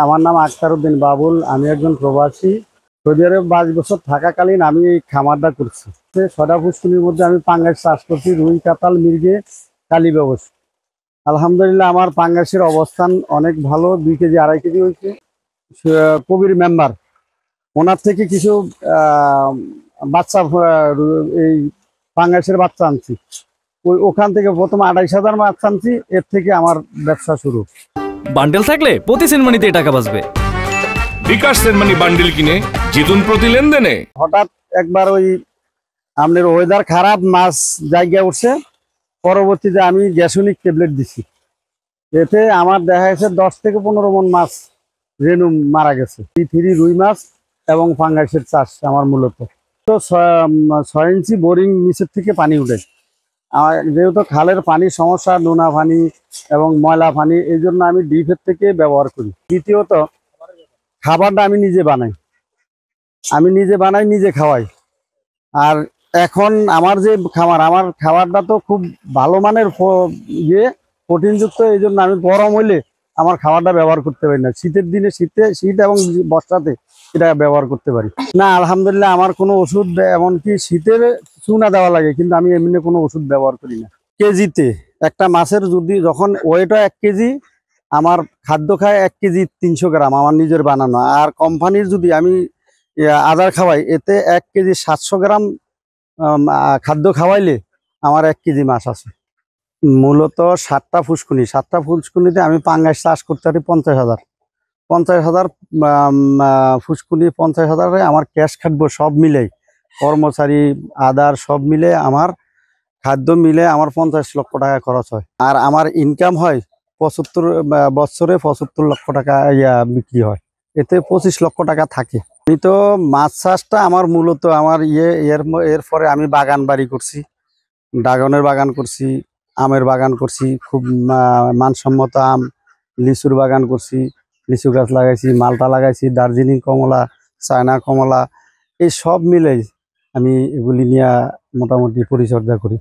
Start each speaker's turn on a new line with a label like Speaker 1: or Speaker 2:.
Speaker 1: আমার নাম আখতার উদ্দিন বাবুল। আমি একজন প্রবাসী। সৌদি আরবে 22 বছর থাকাকালীন আমি এই খামারটা করছি। 6টা পুষ্কুনির মধ্যে আমি পাঙ্গাস চাষ করছি, রুই, কাতাল, মৃগে, কালী ব্যবস। আলহামদুলিল্লাহ আমার পাঙ্গাসের অবস্থান অনেক ভালো, 2 কেজি 2.5 কেজি হয়েছে। কবির মেম্বার ওনার থেকে কিছু বাচ্চা, এই পাঙ্গাসের বাচ্চা আনছি। ওখান থেকে প্রথমে 28,000 বাচ্চা আনছি, এর থেকে আমার ব্যবসা শুরু।
Speaker 2: বান্ডেল থাকলে প্রতি সেনমানিতে টাকা বাঁচবে।
Speaker 3: বিকাশ সেনমানি বান্ডেল কিনে জিতুন প্রতি লেনদেনে।
Speaker 1: হঠাৎ একবার ওই আপনার ওয়েদার খারাপ, মাছ জায়গা উঠছে, পরবর্তীতে আমি গ্যাসোনিক ট্যাবলেট দিছি। এতে আমার দেখা গেছে 10 থেকে 15 মন মাছ রেনু মারা গেছে। 3 রুই মাছ এবং পাঙ্গাসের চাষ আমার মূলত। তো 6 ইঞ্চি বোরিং নিচের থেকে পানি উঠে। আমার যেহেতু খালের পানির সমস্যা, নোনা পানি এবং ময়লা পানি, এই জন্য আমি ডিপের থেকে ব্যবহার করি। দ্বিতীয়ত খাবারটা আমি নিজে বানাই, নিজে খাওয়াই। আর এখন আমার যে খামার, আমার খাবারটা তো খুব ভালো মানের প্রোটিনযুক্ত। এই জন্য আমি গরম হইলে আমার খাবারটা ব্যবহার করতে পারি না। শীতের দিনে শীত এবং বর্ষাতে এটা ব্যবহার করতে পারি না। আলহামদুলিল্লাহ আমার কোনো ওষুধ, এমনকি শীতের চুনা দেওয়া লাগে, কিন্তু আমি এমনি কোনো ওষুধ ব্যবহার করি না। কেজিতে একটা মাছের যখন ওয়েটও 1 কেজি, আমার খাদ্য খায় 1 কেজি 300 গ্রাম আমার নিজের বানানো। আর কোম্পানির যদি আমি আদার খাওয়াই, এতে 1 কেজি 700 গ্রাম খাদ্য খাওয়াইলে আমার 1 কেজি মাছ আছে। মূলত 7টা ফুসকুনিতে আমি পাঙ্গাস চাষ করতে পারি 50,000 ফুসকুনি। 50,000 আমার ক্যাশ খাটবো সব মিলে, কর্মচারী, আদার সব মিলে, আমার খাদ্য মিলে আমার 50 লক্ষ টাকা খরচ হয়। আর আমার ইনকাম হয় 75 বছরে 75 লক্ষ টাকা বিক্রি হয়। এতে 25 লক্ষ টাকা থাকে। আমি তো মাছ চাষটা আমার মূলত আমার এর পরে আমি বাগান বাড়ি করছি, ড্রাগনের বাগান করছি, আমের বাগান করছি, খুব মানসম্মত আম, লিচুর বাগান করছি, লিচু গাছ লাগাইছি, মালটা লাগাইছি, দার্জিলিং কমলা, চায়না কমলা, এই সব মিলে আমি এগুলি নিয়ে মোটামুটি পরিচর্যা করি।